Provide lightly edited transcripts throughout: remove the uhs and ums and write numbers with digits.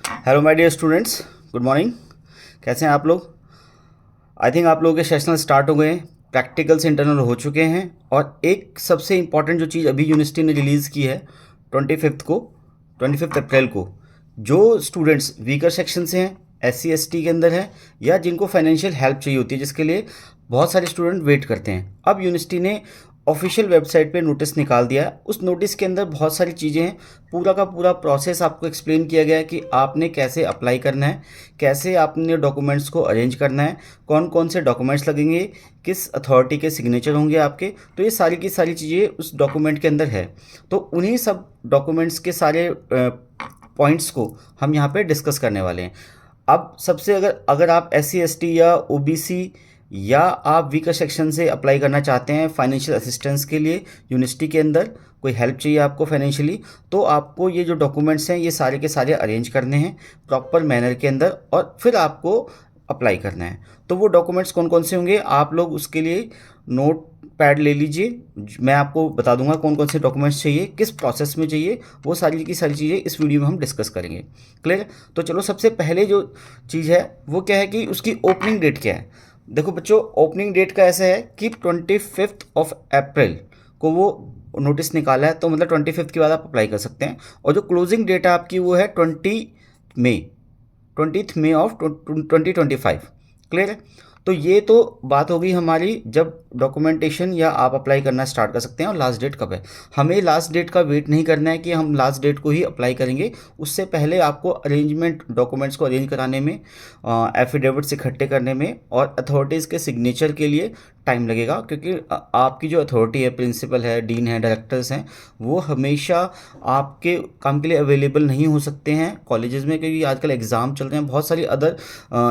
Hello my dear students, good morning. कैसे हैं आप लोग? आई थिंक आप लोगों के सेशनल स्टार्ट हो गए हैं, प्रैक्टिकल्स इंटरनल हो चुके हैं और एक सबसे इम्पॉर्टेंट जो चीज़ अभी यूनिवर्सिटी ने रिलीज़ की है 25 अप्रैल को, जो स्टूडेंट्स वीकर सेक्शन से हैं, SC ST के अंदर हैं या जिनको फाइनेंशियल हेल्प चाहिए होती है, जिसके लिए बहुत सारे स्टूडेंट वेट करते हैं, अब यूनिवर्सिटी ने ऑफिशियल वेबसाइट पे नोटिस निकाल दिया है। उस नोटिस के अंदर बहुत सारी चीज़ें हैं, पूरा का पूरा प्रोसेस आपको एक्सप्लेन किया गया है कि आपने कैसे अप्लाई करना है, कैसे आपने डॉक्यूमेंट्स को अरेंज करना है, कौन कौन से डॉक्यूमेंट्स लगेंगे, किस अथॉरिटी के सिग्नेचर होंगे आपके। तो ये सारी की सारी चीज़ें उस डॉक्यूमेंट के अंदर है। तो उन्हीं सब डॉक्यूमेंट्स के सारे पॉइंट्स को हम यहाँ पे डिस्कस करने वाले हैं। अब सबसे अगर अगर आप SC ST या OBC या आप वीकर सेक्शन से अप्लाई करना चाहते हैं फाइनेंशियल असिस्टेंस के लिए, यूनिवर्सिटी के अंदर कोई हेल्प चाहिए आपको फाइनेंशियली, तो आपको ये जो डॉक्यूमेंट्स हैं ये सारे के सारे अरेंज करने हैं प्रॉपर मैनर के अंदर और फिर आपको अप्लाई करना है। तो वो डॉक्यूमेंट्स कौन कौन से होंगे, आप लोग उसके लिए नोट पैड ले लीजिए। मैं आपको बता दूंगा कौन कौन से डॉक्यूमेंट्स चाहिए, किस प्रोसेस में चाहिए, वो सारी की सारी चीज़ें इस वीडियो में हम डिस्कस करेंगे। क्लियर? तो चलो, सबसे पहले जो चीज़ है वो क्या है कि उसकी ओपनिंग डेट क्या है। देखो बच्चों, ओपनिंग डेट का ऐसा है कि 25 अप्रैल को वो नोटिस निकाला है, तो मतलब 25 के बाद आप अप्लाई कर सकते हैं। और जो क्लोजिंग डेट है आपकी वो है 20 मई, 20 मई ऑफ 2025। क्लियर है? तो ये तो बात हो गई हमारी जब डॉक्यूमेंटेशन या आप अप्लाई करना स्टार्ट कर सकते हैं और लास्ट डेट कब है। हमें लास्ट डेट का वेट नहीं करना है कि हम लास्ट डेट को ही अप्लाई करेंगे। उससे पहले आपको अरेंजमेंट, डॉक्यूमेंट्स को अरेंज कराने में, एफिडेविट्स इकट्ठे करने में और अथॉरिटीज़ के सिग्नेचर के लिए टाइम लगेगा, क्योंकि आपकी जो अथॉरिटी है, प्रिंसिपल है, डीन है, डायरेक्टर्स हैं, वो हमेशा आपके काम के लिए अवेलेबल नहीं हो सकते हैं कॉलेजेस में, क्योंकि आजकल एग्ज़ाम चल रहे हैं, बहुत सारी अदर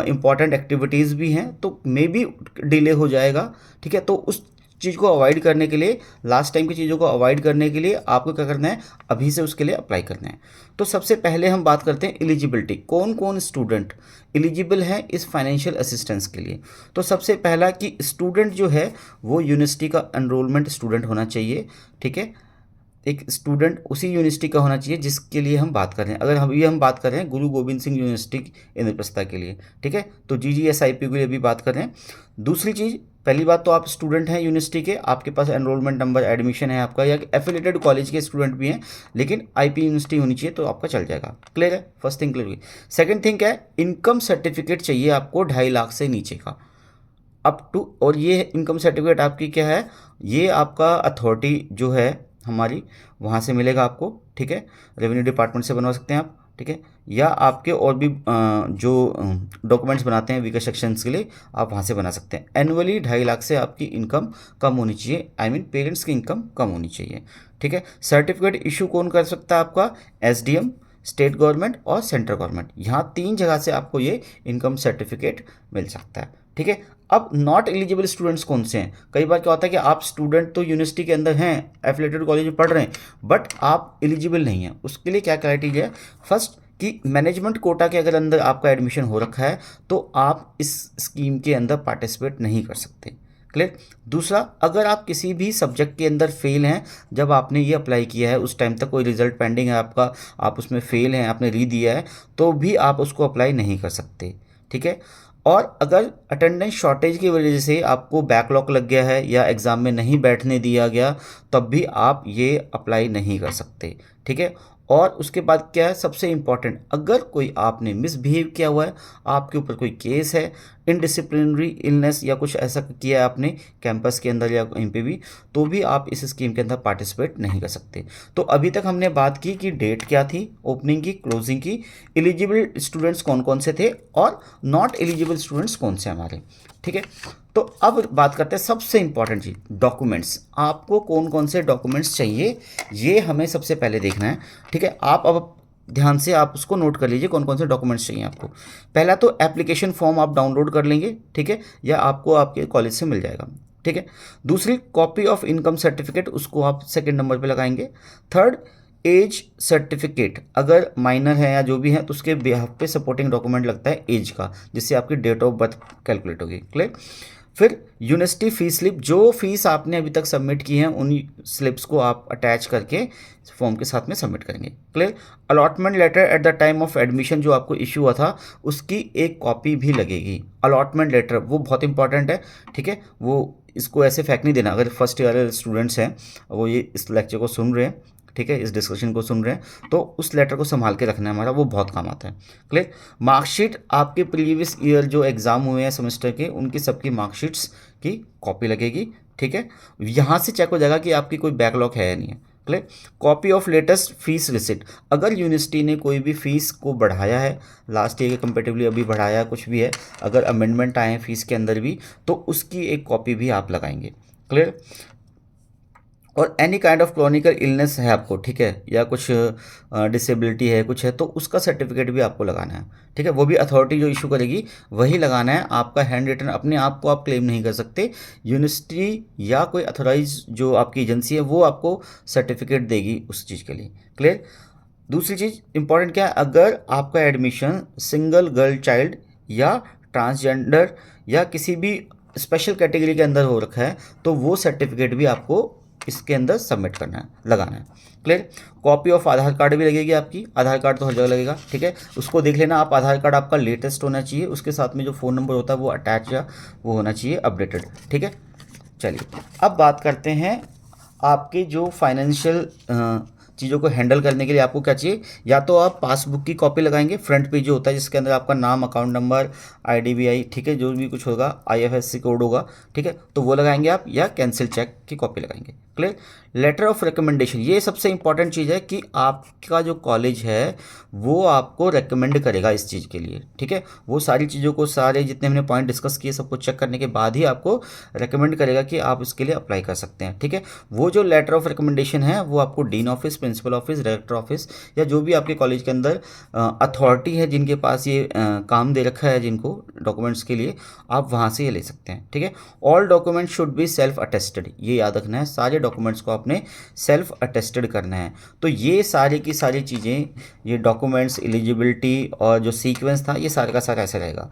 इंपॉर्टेंट एक्टिविटीज़ भी हैं, तो मे बी डिले हो जाएगा। ठीक है? तो उस चीज़ को अवॉइड करने के लिए, लास्ट टाइम की चीज़ों को अवॉइड करने के लिए आपको क्या करना है, अभी से उसके लिए अप्लाई करना है। तो सबसे पहले हम बात करते हैं एलिजिबिलिटी, कौन कौन स्टूडेंट एलिजिबल है इस फाइनेंशियल असिस्टेंस के लिए। तो सबसे पहला कि स्टूडेंट जो है वो यूनिवर्सिटी का एनरोलमेंट स्टूडेंट होना चाहिए। ठीक है? एक स्टूडेंट उसी यूनिवर्सिटी का होना चाहिए जिसके लिए हम बात कर रहे हैं। अगर हम बात कर रहे हैं गुरु गोविंद सिंह यूनिवर्सिटी इंद्रप्रस्थ के लिए, ठीक है, तो GGSIP के लिए भी बात कर रहे हैं। दूसरी चीज़, पहली बात तो आप स्टूडेंट हैं यूनिवर्सिटी के, आपके पास एनरोलमेंट नंबर, एडमिशन है आपका, या एफिलेटेड कॉलेज के स्टूडेंट भी हैं, लेकिन IP यूनिवर्सिटी होनी चाहिए तो आपका चल जाएगा। क्लियर है? फर्स्ट थिंग क्लियर हुई। सेकेंड थिंग क्या है, इनकम सर्टिफिकेट चाहिए आपको 2.5 लाख से नीचे का अप टू। और ये इनकम सर्टिफिकेट आपकी क्या है, ये आपका अथॉरिटी जो है हमारी, वहाँ से मिलेगा आपको। ठीक है? रेवेन्यू डिपार्टमेंट से बनवा सकते हैं आप। ठीक है? या आपके और भी जो डॉक्यूमेंट्स बनाते हैं वीकर सेक्शंस के लिए, आप वहाँ से बना सकते हैं। एनुअली 2.5 लाख से आपकी इनकम कम होनी चाहिए, आई मीन पेरेंट्स की इनकम कम होनी चाहिए। ठीक है? सर्टिफिकेट इशू कौन कर सकता है आपका? SDM, स्टेट गवर्नमेंट और सेंट्रल गवर्नमेंट, यहाँ 3 जगह से आपको ये इनकम सर्टिफिकेट मिल सकता है। ठीक है? अब नॉट एलिजिबल स्टूडेंट्स कौन से हैं? कई बार क्या होता है कि आप स्टूडेंट तो यूनिवर्सिटी के अंदर हैं, एफिलेटेड कॉलेज में पढ़ रहे हैं, बट आप एलिजिबल नहीं हैं। उसके लिए क्या क्राइटेरिया है? फर्स्ट कि मैनेजमेंट कोटा के अगर अंदर आपका एडमिशन हो रखा है तो आप इस स्कीम के अंदर पार्टिसिपेट नहीं कर सकते। क्लियर? दूसरा, अगर आप किसी भी सब्जेक्ट के अंदर फेल हैं, जब आपने ये अप्लाई किया है उस टाइम तक कोई रिजल्ट पेंडिंग है आपका, आप उसमें फेल हैं, आपने री दिया है, तो भी आप उसको अप्लाई नहीं कर सकते। ठीक है? और अगर अटेंडेंस शॉर्टेज की वजह से आपको बैकलॉग लग गया है या एग्ज़ाम में नहीं बैठने दिया गया, तब भी आप ये अप्लाई नहीं कर सकते। ठीक है? और उसके बाद क्या है, सबसे इम्पॉर्टेंट, अगर कोई आपने मिसबिहेव किया हुआ है, आपके ऊपर कोई केस है, इनडिसिप्लिनरी इलनेस या कुछ ऐसा किया है आपने कैंपस के अंदर या कहीं पे भी, तो भी आप इस स्कीम के अंदर पार्टिसिपेट नहीं कर सकते। तो अभी तक हमने बात की कि डेट क्या थी, ओपनिंग की, क्लोजिंग की, एलिजिबल स्टूडेंट्स कौन कौन से थे और नॉट एलिजिबल स्टूडेंट्स कौन से हमारे। ठीक है? तो अब बात करते हैं सबसे इंपॉर्टेंट चीज, डॉक्यूमेंट्स। आपको कौन कौन से डॉक्यूमेंट्स चाहिए, ये हमें सबसे पहले देखना है। ठीक है? आप अब ध्यान से आप उसको नोट कर लीजिए कौन कौन से डॉक्यूमेंट्स चाहिए आपको। पहला तो एप्लीकेशन फॉर्म आप डाउनलोड कर लेंगे। ठीक है? या आपको आपके कॉलेज से मिल जाएगा। ठीक है? दूसरी, कॉपी ऑफ इनकम सर्टिफिकेट, उसको आप सेकंड नंबर पे लगाएंगे। थर्ड, एज सर्टिफिकेट, अगर माइनर है या जो भी है तो उसके बिहाफ पे सपोर्टिंग डॉक्यूमेंट लगता है एज का, जिससे आपकी डेट ऑफ बर्थ कैलकुलेट होगी। क्लियर? फिर यूनिवर्सिटी फीस स्लिप, जो फीस आपने अभी तक सबमिट की है उन स्लिप्स को आप अटैच करके फॉर्म के साथ में सबमिट करेंगे। Clear. Allotment letter at the time of admission जो आपको इशू हुआ था उसकी एक कॉपी भी लगेगी। अलॉटमेंट लेटर वो बहुत इंपॉर्टेंट है, ठीक है, वो इसको ऐसे फेंक नहीं देना। अगर फर्स्ट ईयर स्टूडेंट्स हैं वो ये इस लेक्चर को सुन रहे हैं, ठीक है, इस डिस्कशन को सुन रहे हैं, तो उस लेटर को संभाल के रखना है हमारा, वो बहुत काम आता है। क्लियर। मार्कशीट आपके प्रीवियस ईयर जो एग्ज़ाम हुए हैं सेमेस्टर के उनकी सबकी मार्कशीट्स की कॉपी लगेगी, ठीक है। यहाँ से चेक हो जाएगा कि आपकी कोई बैकलॉग है या नहीं है। Clear. Copy of latest fees receipt, अगर यूनिवर्सिटी ने कोई भी फ़ीस को बढ़ाया है, लास्ट ईयर के कंपेरेटिवली अभी बढ़ाया कुछ भी है, अगर अमेंडमेंट आए हैं फीस के अंदर भी, तो उसकी एक कॉपी भी आप लगाएंगे। क्लियर। और any kind of chronicle illness है आपको, ठीक है, या कुछ डिसेबिलिटी है, कुछ है, तो उसका सर्टिफिकेट भी आपको लगाना है, ठीक है। वो भी अथॉरिटी जो इशू करेगी वही लगाना है। आपका हैंड रिटन अपने आप को आप क्लेम नहीं कर सकते, यूनिवर्सिटी या कोई अथोराइज जो आपकी एजेंसी है वो आपको सर्टिफिकेट देगी उस चीज़ के लिए। क्लियर। दूसरी चीज़ इंपॉर्टेंट क्या है, अगर आपका एडमिशन सिंगल गर्ल चाइल्ड या ट्रांसजेंडर या किसी भी स्पेशल कैटेगरी के अंदर हो रखा है तो वो सर्टिफिकेट भी आपको इसके अंदर सबमिट करना है, लगाना है। Clear. Copy of Aadhaar card भी लगेगी आपकी, आधार कार्ड तो हर जगह लगेगा, ठीक है, उसको देख लेना आप। आधार कार्ड आपका लेटेस्ट होना चाहिए, उसके साथ में जो फ़ोन नंबर होता है वो अटैच या वो होना चाहिए अपडेटेड, ठीक है। चलिए अब बात करते हैं आपके जो फाइनेंशियल चीज़ों को हैंडल करने के लिए आपको क्या चाहिए। या तो आप पासबुक की कॉपी लगाएंगे, फ्रंट पेज जो होता है जिसके अंदर आपका नाम, अकाउंट नंबर, IDBI, ठीक है, जो भी कुछ होगा, IFSC कोड होगा, ठीक है, तो वो लगाएंगे आप, या कैंसिल चेक की कॉपी लगाएंगे। क्लियर। लेटर ऑफ रिकमेंडेशन, ये सबसे इंपॉर्टेंट चीज़ है कि आपका जो कॉलेज है वो आपको रेकमेंड करेगा इस चीज़ के लिए, ठीक है। वो सारी चीज़ों को, सारे जितने हमने पॉइंट डिस्कस किए सबको चेक करने के बाद ही आपको रेकमेंड करेगा कि आप इसके लिए अप्लाई कर सकते हैं, ठीक है। वो जो लेटर ऑफ रिकमेंडेशन है वो आपको dean office, principal office, director office या जो भी आपके कॉलेज के अंदर अथॉरिटी है जिनके पास ये काम दे रखा है जिनको डॉक्यूमेंट्स के लिए, आप वहाँ से ये ले सकते हैं, ठीक है। All document should be self attested, ये याद रखना है, सारे डॉक्यूमेंट्स को आपने सेल्फ अटेस्टेड करना है। तो ये सारी की सारी चीज़ें, ये डॉक्यूमेंट्स, एलिजिबिलिटी और जो सीक्वेंस था ये सारा का सारा ऐसा रहेगा।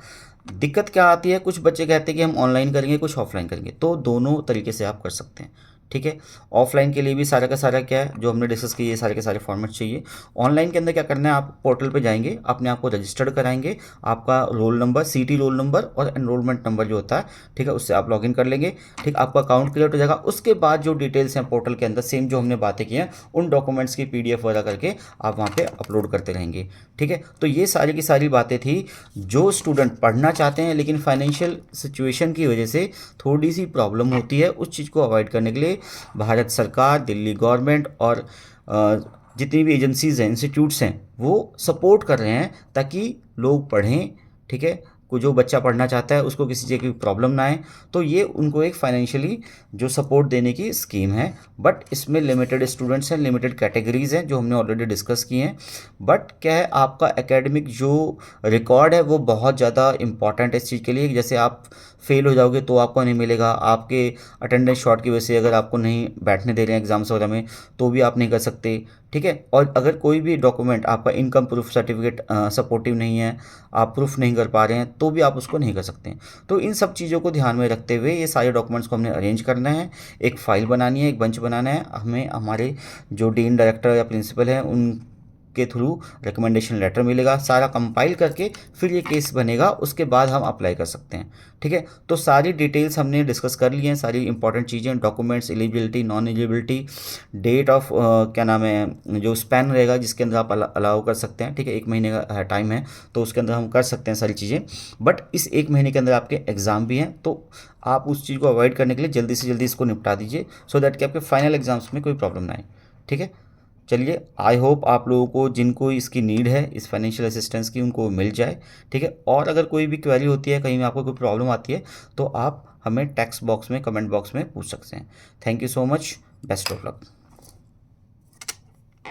दिक्कत क्या आती है, कुछ बच्चे कहते हैं कि हम ऑनलाइन करेंगे, कुछ ऑफलाइन करेंगे, तो दोनों तरीके से आप कर सकते हैं, ठीक है। ऑफलाइन के लिए भी सारा का सारा क्या है जो हमने डिस्कस किए, ये सारे के सारे फॉर्मेट चाहिए। ऑनलाइन के अंदर क्या करना है, आप पोर्टल पे जाएंगे, अपने आप को रजिस्टर्ड कराएंगे, आपका रोल नंबर, सीटी रोल नंबर और एनरोलमेंट नंबर जो होता है, ठीक है, उससे आप लॉगिन कर लेंगे, ठीक, आपका अकाउंट क्रिएट हो जाएगा। उसके बाद जो डिटेल्स हैं पोर्टल के अंदर सेम जो हमने बातें की हैं उन डॉक्यूमेंट्स की PDF वगैरह करके आप वहाँ पर अपलोड करते रहेंगे, ठीक है। तो ये सारी की सारी बातें थी जो स्टूडेंट पढ़ना चाहते हैं लेकिन फाइनेंशियल सिचुएशन की वजह से थोड़ी सी प्रॉब्लम होती है, उस चीज़ को अवॉइड करने के लिए भारत सरकार, दिल्ली गवर्नमेंट और जितनी भी एजेंसीज़ हैं, इंस्टीट्यूट्स हैं, वो सपोर्ट कर रहे हैं ताकि लोग पढ़ें, ठीक है। को जो बच्चा पढ़ना चाहता है उसको किसी चीज़ की प्रॉब्लम ना आए, तो ये उनको एक फाइनेंशियली जो सपोर्ट देने की स्कीम है। बट इसमें लिमिटेड स्टूडेंट्स हैं, लिमिटेड कैटेगरीज़ हैं जो हमने ऑलरेडी डिस्कस किए हैं। बट क्या है, आपका एकेडमिक जो रिकॉर्ड है वो बहुत ज़्यादा इंपॉर्टेंट है इस चीज़ के लिए। जैसे आप फेल हो जाओगे तो आपको नहीं मिलेगा, आपके अटेंडेंस शॉर्ट की वजह से अगर आपको नहीं बैठने दे रहे हैं एग्जाम्स वगैरह में तो भी आप नहीं कर सकते, ठीक है। और अगर कोई भी डॉक्यूमेंट आपका इनकम प्रूफ सर्टिफिकेट सपोर्टिव नहीं है, आप प्रूफ नहीं कर पा रहे हैं तो भी आप उसको नहीं कर सकते हैं। तो इन सब चीज़ों को ध्यान में रखते हुए ये सारे डॉक्यूमेंट्स को हमने अरेंज करना है, एक फ़ाइल बनानी है, एक बंच बनाना है, हमें हमारे जो डीन, डायरेक्टर या प्रिंसिपल हैं उन के थ्रू रिकमेंडेशन लेटर मिलेगा, सारा कंपाइल करके फिर ये केस बनेगा, उसके बाद हम अप्लाई कर सकते हैं, ठीक है। तो सारी डिटेल्स हमने डिस्कस कर ली हैं, सारी इंपॉर्टेंट चीज़ें, documents, eligibility, non eligibility, date of क्या नाम है, जो स्पैन रहेगा जिसके अंदर आप अलाउ कर सकते हैं, ठीक है, 1 महीने का टाइम है तो उसके अंदर हम कर सकते हैं सारी चीज़ें। बट इस 1 महीने के अंदर आपके एग्ज़ाम भी हैं तो आप उस चीज़ को अवॉइड करने के लिए जल्दी से जल्दी इसको निपटा दीजिए, सो दैट कि आपके फाइनल एग्जाम्स में कोई प्रॉब्लम ना आए, ठीक है। चलिए, आई होप आप लोगों को जिनको इसकी नीड है इस फाइनेंशियल असिस्टेंस की उनको मिल जाए, ठीक है। और अगर कोई भी क्वेरी होती है, कहीं में आपको कोई प्रॉब्लम आती है तो आप हमें टेक्स्ट बॉक्स में, कमेंट बॉक्स में पूछ सकते हैं। Thank you so much, best of luck.